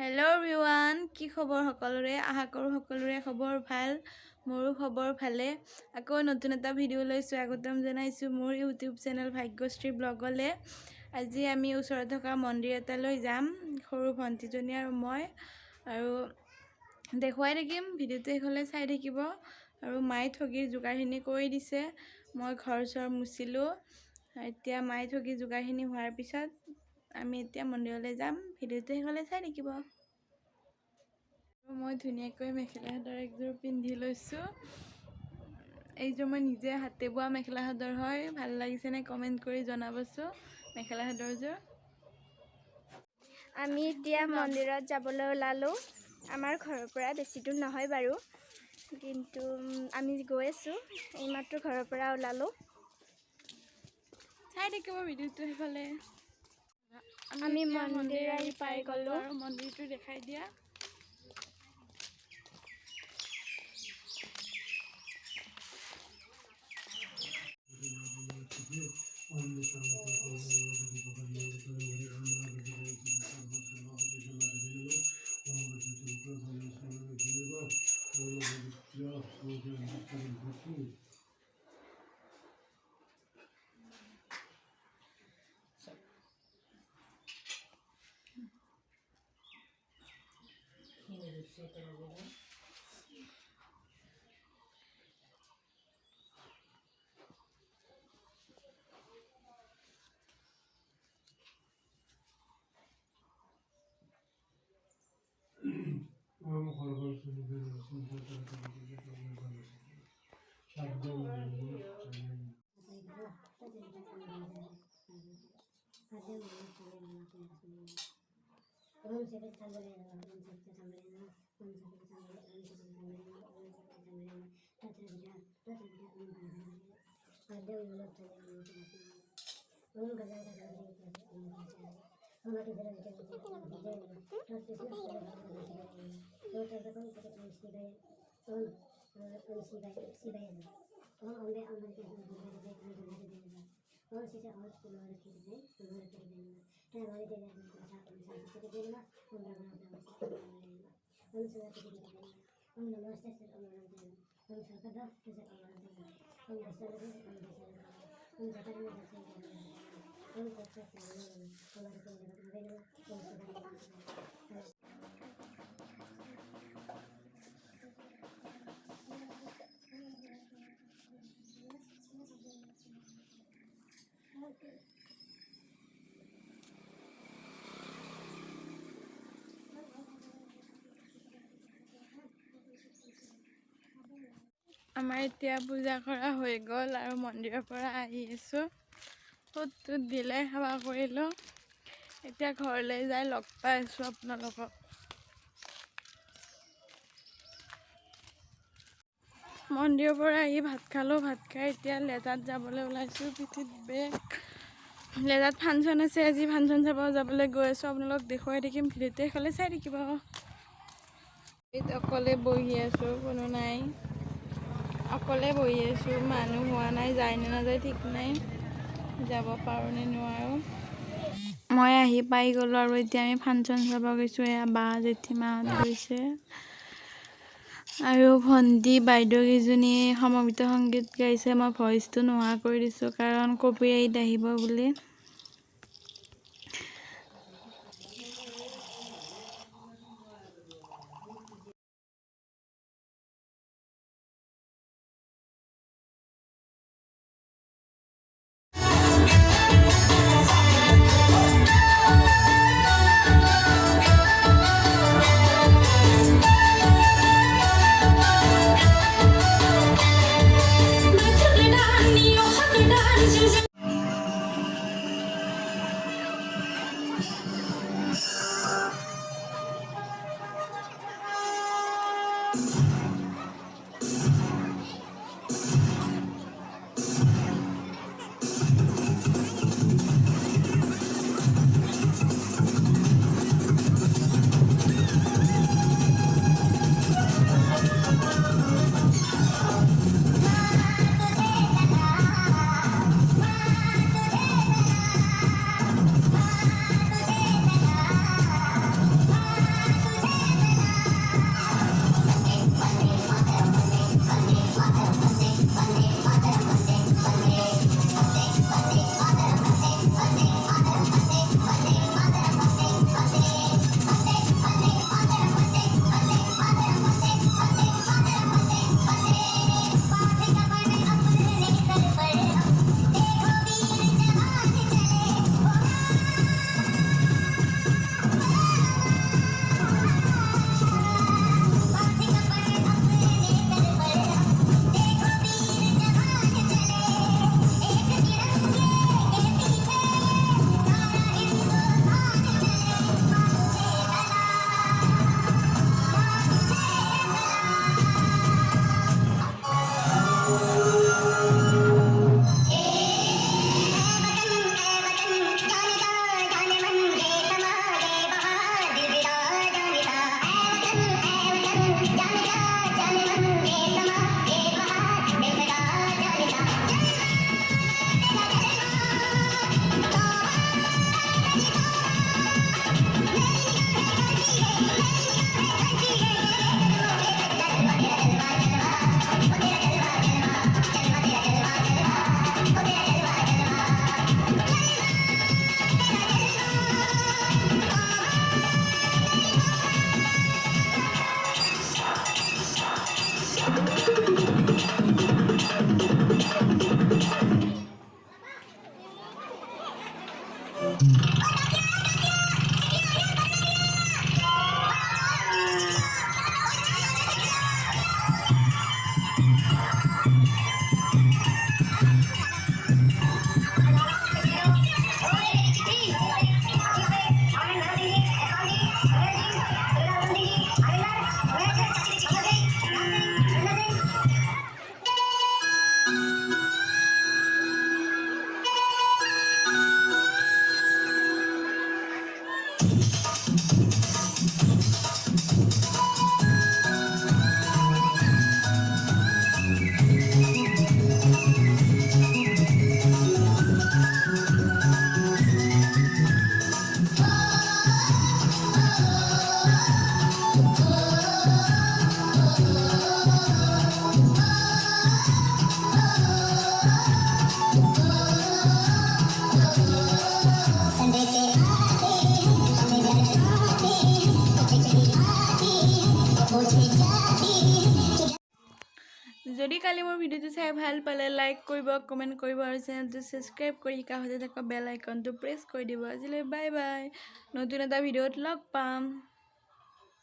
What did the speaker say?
Hello' everyone, কি খবৰ সকলোৰে? আশা কৰোঁ সকলোৰে খবৰ ভাল। মোৰো খবৰ ভালে। আকৌ নতুন এটা ভিডিঅ'লৈ স্বাগতম জনাইছোঁ মোৰ ইউটিউব চেনেল ভাগ্যশ্ৰী ব্লগলৈ। আজি আমি ওচৰত থকা মন্দিৰ এটালৈ যাম, সৰু ভণ্টিজনী আৰু মই, আৰু দেখুৱাই থাকিম। ভিডিঅ'টো শেষলৈ চাই থাকিব। আৰু মায়ে ঠগীৰ যোগাৰখিনি কৰি দিছে। মই ঘৰ চৰ মুচিলোঁ। এতিয়া মায়ে ঠগী যোগাৰখিনি হোৱাৰ পিছত আমি এতিয়া মন্দিৰলৈ যাম। ভিডিঅ'টো শেষলৈ চাই থাকিব। মই ধুনীয়াকৈ মেখেলা চাদৰ একযোৰ পিন্ধি লৈছোঁ। এইযোৰ মই নিজে হাতে বোৱা মেখেলা চাদৰ হয়। ভাল লাগিছেনে কমেণ্ট কৰি জনাবচোন মেখেলা চাদৰযোৰ। আমি এতিয়া মন্দিৰত যাবলৈ ওলালোঁ। আমাৰ ঘৰৰ পৰা বেছি দূৰ নহয় বাৰু, কিন্তু আমি গৈ আছোঁ। এইমাত্ৰ ঘৰৰ পৰা ওলালোঁ। চাই থাকিব ভিডিঅ'টো সেইফালে। আমি মন্দিৰ আহি পাই গ'লোঁ আৰু মন্দিৰটো দেখাই দিয়া। আমাৰ এতিয়া পূজা কৰা হৈ গ'ল আৰু মন্দিৰৰ পৰা আহি আছোঁ। ফুটটোত দিলে সেৱা কৰিলোঁ। এতিয়া ঘৰলৈ যাই লগ পাই আছোঁ আপোনালোকক। মন্দিৰৰ পৰা আহি ভাত খালোঁ। ভাত খাই এতিয়া লেজাত যাবলৈ ওলাইছোঁ। পিঠিত বেগ। লেজাত ফাংচন আছে আজি। ফাংচন চাব যাবলৈ গৈ আছোঁ। আপোনালোক দেখুৱাই থাকিম। ভিডিঅ'টো সেইফালে চাই থাকিব। অকলে বহি আছোঁ, কোনো নাই। অকলে বহি আছোঁ, মানুহ হোৱা নাই। যায় নে নাযায় ঠিক নাই। যাব পাৰোঁ নে নোৱাৰোঁ। মই আহি পাই গ'লোঁ আৰু এতিয়া আমি ফাংচন চাব গৈছোঁ। এয়া বা জেঠীমাহঁত গৈছে আৰু ভণ্টি বাইদেউ কেইজনীয়ে সমবেত সংগীত গাইছে। মই ভইচটো নোহোৱা কৰি দিছোঁ কাৰণ কপিৰাইট আহিব বুলি। কালি মোৰ ভিডিঅ'টো চাই ভাল পালে লাইক কৰিব কমেণ্ট কৰিব আৰু চেনেলটো ছাবস্ক্ৰাইব কৰি কাষতে থকা বেল আইকনটো প্ৰেছ কৰি দিব আজিলৈ বাই বাই নতুন এটা ভিডিঅ'ত লগ পাম